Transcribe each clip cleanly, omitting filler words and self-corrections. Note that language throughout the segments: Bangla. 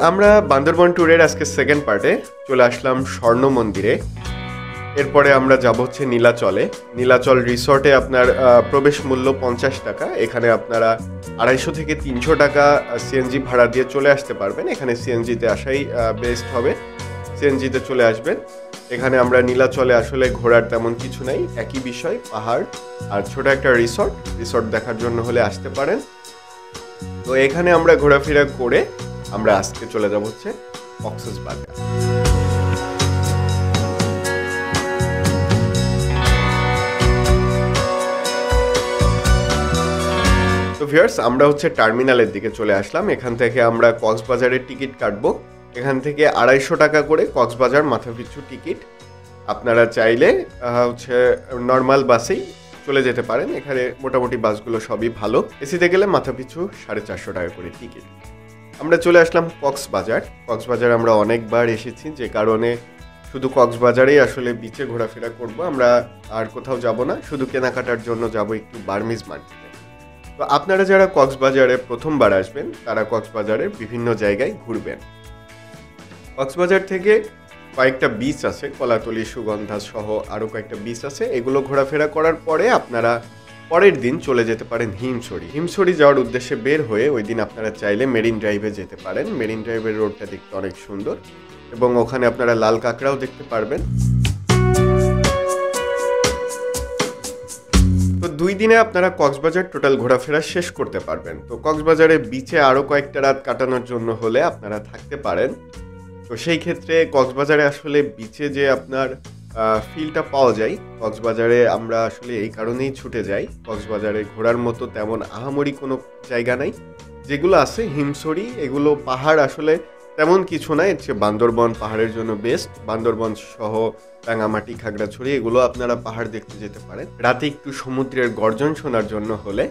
আমরা বান্দরবন ট্যুরের আজকে সেকেন্ড পার্টে চলে আসলাম স্বর্ণ মন্দিরে। এরপরে আমরা যাব হচ্ছে নীলাচলে। নীলাচল রিসর্টে আপনার প্রবেশ মূল্য 50 টাকা। এখানে আপনারা 250 থেকে 300 টাকা সিএনজি ভাড়া দিয়ে চলে আসতে পারবেন। এখানে সিএনজিতে আসাই বেস্ট হবে, সিএনজিতে চলে আসবেন। এখানে আমরা নীলাচলে আসলে ঘোরার তেমন কিছু নাই, একই বিষয়, পাহাড় আর ছোট একটা রিসর্ট দেখার জন্য হলে আসতে পারেন। তো এখানে আমরা ঘোরাফেরা করে আমরা আজকে চলে যাব হচ্ছে কক্সবাজার। তো ভিউয়ার্স, আমরা হচ্ছে টার্মিনালের দিকে চলে আসলাম। এখান থেকে আমরা কক্সবাজারের টিকিট কাটবো। এখান থেকে 250 টাকা করে কক্সবাজার মাথাপিছু টিকিট। আপনারা চাইলে হচ্ছে নর্মাল বাসেই চলে যেতে পারেন। এখানে মোটামুটি বাসগুলো সবই ভালো। এসিতে গেলে মাথাপিছু 450 টাকা করে টিকিট। আমরা চলে আসলাম কক্সবাজার আমরা অনেকবার এসেছি, যে কারণে শুধু কক্সবাজারেই আসলে বিচে ঘোরাফেরা করব। আমরা আর কোথাও যাব না, শুধু কেনাকাটার জন্য যাব একটু বার্মিজ মার্কেটে। তো আপনারা যারা কক্সবাজারে প্রথমবার আসবেন তারা কক্সবাজারের বিভিন্ন জায়গায় ঘুরবেন। কক্সবাজার থেকে কয়েকটা বিচ আছে, কলাতলি, সুগন্ধা সহ আরও কয়েকটা বিচ আছে। এগুলো ঘোরাফেরা করার পরে আপনারা পরের দিন চলে যেতে পারেন হিমছড়ি যাওয়ার উদ্দেশ্যে বের হয়ে ওই দিন আপনারা চাইলে মেরিন ড্রাইভে যেতে পারেন। মেরিন ড্রাইভের রোডটা দেখতে অনেক সুন্দর এবং ওখানে আপনারা লাল কাঁকড়াও দেখতে পারবেন। তো 2 দিনে আপনারা কক্সবাজার টোটাল ঘোরাফেরা শেষ করতে পারবেন। তো কক্সবাজারে বিচে আরও কয়েকটা রাত কাটানোর জন্য হলে আপনারা থাকতে পারেন। তো সেই ক্ষেত্রে কক্সবাজারে আসলে বিচে যে আপনার ফিলটা পাওয়া যায়, কক্সবাজারে আমরা আসলে এই কারণেই ছুটে যাই। কক্সবাজারে ঘোরার মতো তেমন আহামরি কোনো জায়গা নাই। যেগুলো আছে হিমছড়ি, এগুলো পাহাড় আসলে তেমন কিছু নাই। হচ্ছে বান্দরবন পাহাড়ের জন্য বেস্ট। বান্দরবন সহ রাঙামাটি, খাগড়াছড়ি এগুলো আপনারা পাহাড় দেখতে যেতে পারেন। রাতে একটু সমুদ্রের গর্জন শোনার জন্য হলে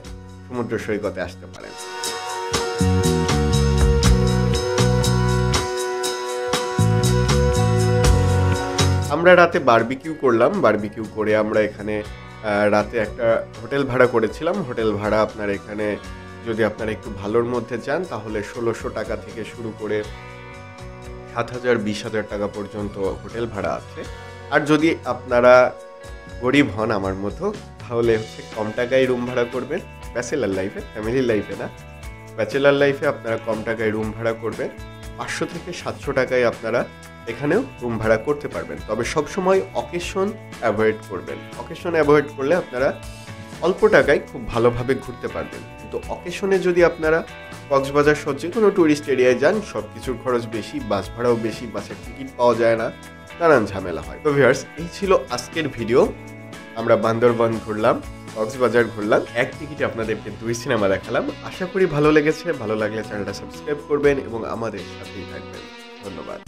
সমুদ্র সৈকতে আসতে পারেন। আমরা রাতে বারবিকিউ করলাম। বারবিকিউ করে আমরা এখানে রাতে একটা হোটেল ভাড়া করেছিলাম। হোটেল ভাড়া আপনার এখানে যদি আপনারা একটু ভালোর মধ্যে যান তাহলে 1600 টাকা থেকে শুরু করে 7000-20,000 টাকা পর্যন্ত হোটেল ভাড়া আছে। আর যদি আপনারা গরিব হন আমার মতো, তাহলে হচ্ছে কম টাকায় রুম ভাড়া করবেন। ব্যাচেলার লাইফে, ফ্যামিলি লাইফে না, ব্যাচেলার লাইফে আপনারা কম টাকায় রুম ভাড়া করবেন। 500 থেকে 700 টাকায় আপনারা এখানেও রুম ভাড়া করতে পারবেন। তবে সবসময় অকেশন অ্যাভয়েড করবেন। অকেশন অ্যাভয়েড করলে আপনারা অল্প টাকায় খুব ভালোভাবে ঘুরতে পারবেন। কিন্তু অকেশনে যদি আপনারা কক্সবাজার সহ যে কোনো ট্যুরিস্ট এরিয়ায় যান, সব কিছুর খরচ বেশি, বাস ভাড়াও বেশি, বাসের টিকিট পাওয়া যায় না, নানান ঝামেলা হয়। তো ভিউয়ার্স, এই ছিল আজকের ভিডিও। আমরা বান্দরবান ঘুরলাম, কক্সবাজার ঘুরলাম, এক টিকিটে আপনাদেরকে 2 সিনেমা দেখালাম। আশা করি ভালো লেগেছে। ভালো লাগলে চ্যানেলটা সাবস্ক্রাইব করবেন এবং আমাদের সাথেই থাকবেন। ধন্যবাদ।